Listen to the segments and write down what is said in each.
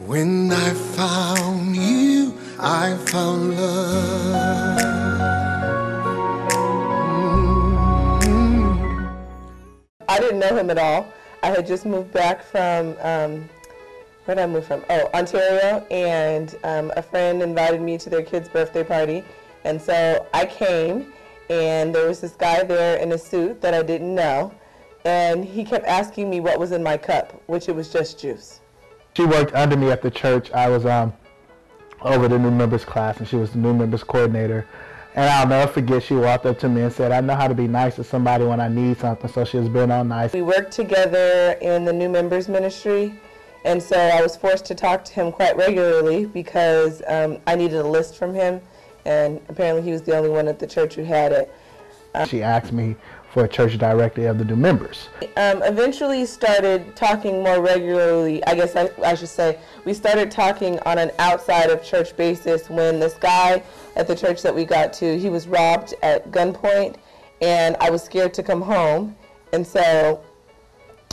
When I found you, I found love. I didn't know him at all. I had just moved back from, where did I move from? Oh, Ontario, and a friend invited me to their kid's birthday party. And so I came, and there was this guy there in a suit that I didn't know, and he kept asking me what was in my cup, which it was just juice. She worked under me at the church. I was over the new members class, and she was the new members coordinator. And I'll never forget, she walked up to me and said, I know how to be nice to somebody when I need something, so she was being all nice. We worked together in the new members ministry, and so I was forced to talk to him quite regularly because I needed a list from him, and apparently he was the only one at the church who had it. She asked me for a church directory of the new members. Eventually started talking more regularly. I guess I should say we started talking on an outside of church basis when this guy at the church that we got to, he was robbed at gunpoint, and I was scared to come home, and so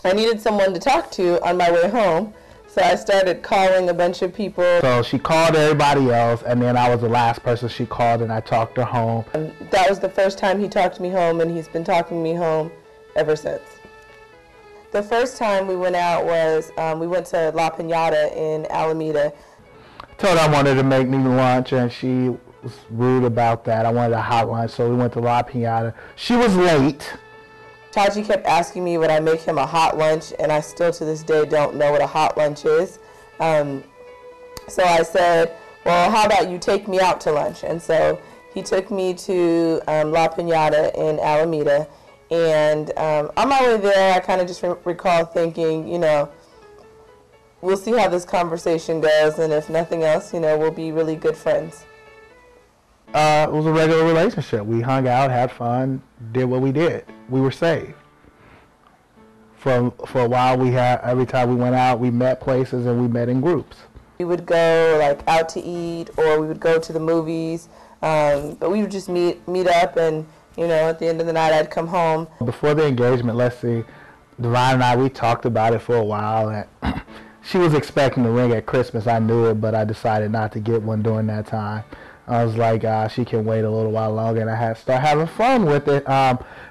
I needed someone to talk to on my way home. So I started calling a bunch of people. So she called everybody else, and then I was the last person she called, and I talked her home. That was the first time he talked me home, and he's been talking me home ever since. The first time we went out was, we went to La Piñata in Alameda. I told her I wanted to make me lunch, and she was rude about that. I wanted a hot lunch, so we went to La Piñata. She was late. Taji kept asking me would I make him a hot lunch, and I still to this day don't know what a hot lunch is. So I said, well, how about you take me out to lunch? And so he took me to La Piñata in Alameda, and on my way there I kind of just recall thinking, you know, we'll see how this conversation goes, and if nothing else, you know, we'll be really good friends. It was a regular relationship. We hung out, had fun, did what we did. We were saved. For a while, every time we went out, we met places and we met in groups. We would go like out to eat, or we would go to the movies, but we would just meet up, and you know, at the end of the night, I'd come home. Before the engagement, let's see, Divine and I, we talked about it for a while, and she was expecting a ring at Christmas. I knew it, but I decided not to get one during that time. I was like, she can wait a little while longer, and I had to start having fun with it.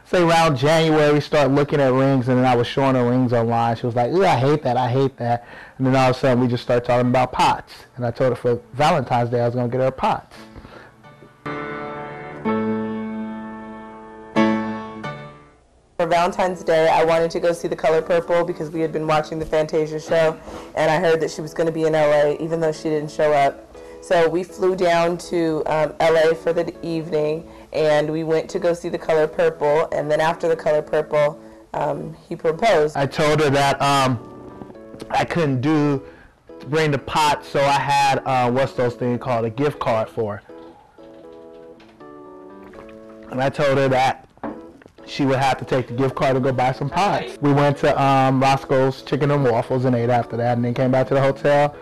Say around January, we started looking at rings, and then I was showing her rings online. She was like, ooh, I hate that. And then all of a sudden, we just started talking about pots. And I told her for Valentine's Day, I was going to get her pots. For Valentine's Day, I wanted to go see The Color Purple because we had been watching the Fantasia show, and I heard that she was going to be in LA, even though she didn't show up. So we flew down to LA for the evening, and we went to go see The Color Purple, and then after The Color Purple, he proposed. I told her that I couldn't bring the pot, so I had, what's those things called, a gift card for her. And I told her that she would have to take the gift card and go buy some pots. We went to Roscoe's Chicken and Waffles and ate after that, and then came back to the hotel,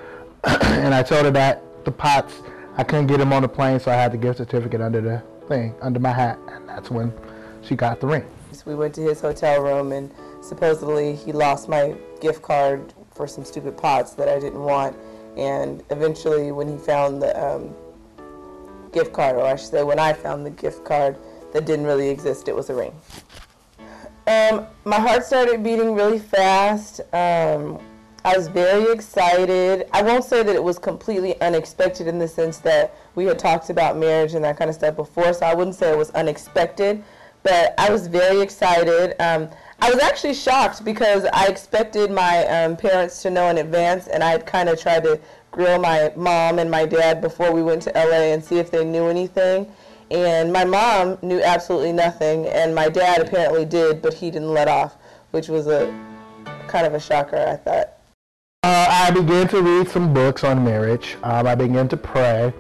and I told her that the pots, I couldn't get them on the plane, so I had the gift certificate under the thing, under my hat, and that's when she got the ring. We went to his hotel room, and supposedly he lost my gift card for some stupid pots that I didn't want, and eventually when he found the gift card, or I should say when I found the gift card that didn't really exist, it was a ring. My heart started beating really fast. I was very excited. I won't say that it was completely unexpected in the sense that we had talked about marriage and that kind of stuff before, so I wouldn't say it was unexpected, but I was very excited. I was actually shocked because I expected my parents to know in advance, and I had kind of tried to grill my mom and my dad before we went to LA and see if they knew anything. And my mom knew absolutely nothing, and my dad apparently did, but he didn't let off, which was a kind of a shocker, I thought. I began to read some books on marriage. I began to pray,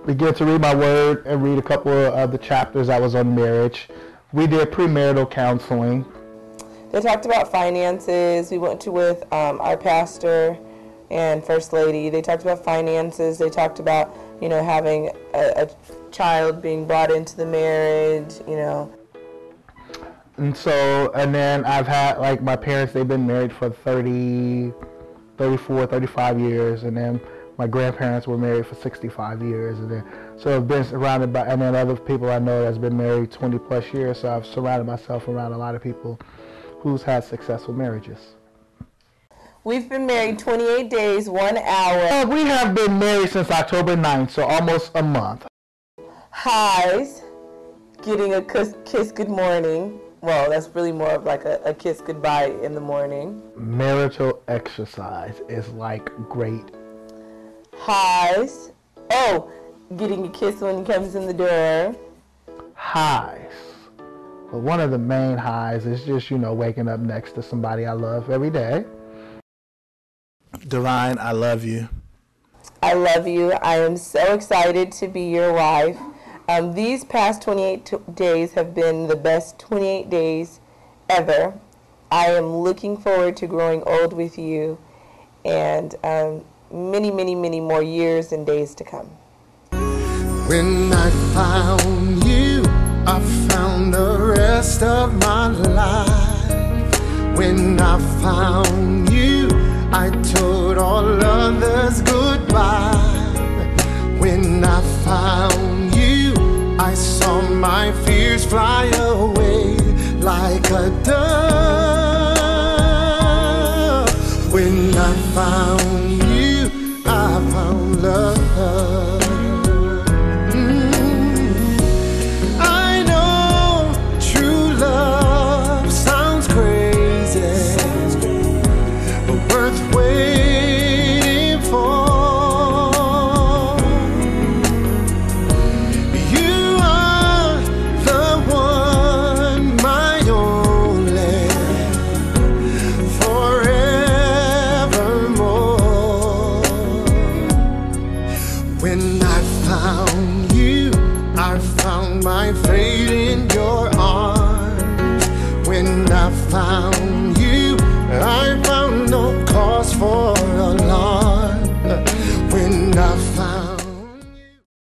began to read my word and read a couple of the chapters that was on marriage. We did premarital counseling. They talked about finances. We went with our pastor and first lady. They talked about finances. They talked about, you know, having a child being brought into the marriage, you know. And then I've had, like, my parents, they've been married for 30 34, 35 years, and then my grandparents were married for 65 years, and then so I've been surrounded by, and then other people I know that's been married 20 plus years, so I've surrounded myself around a lot of people who's had successful marriages. We've been married 28 days, 1 hour. We have been married since October 9th, so almost a month. Highs, getting a kiss good morning. Well, that's really more of like a kiss goodbye in the morning. Marital exercise is like great. Highs. Oh, getting a kiss when he comes in the door. Highs. But one of the main highs is just, waking up next to somebody I love every day. Divine, I love you. I love you. I am so excited to be your wife. These past 28 days have been the best 28 days ever. I am looking forward to growing old with you and many, many, many more years and days to come. When I found you, I found the rest of my life. When I found you, I told all others goodbye. When I found you, I saw my fears fly away like a dove. When I found you, I found love. I know true love sounds crazy, but worth waiting for. You are the one, my only, forevermore. When I found you, I found my fate in your arms. When I found you, I found no cause for alarm.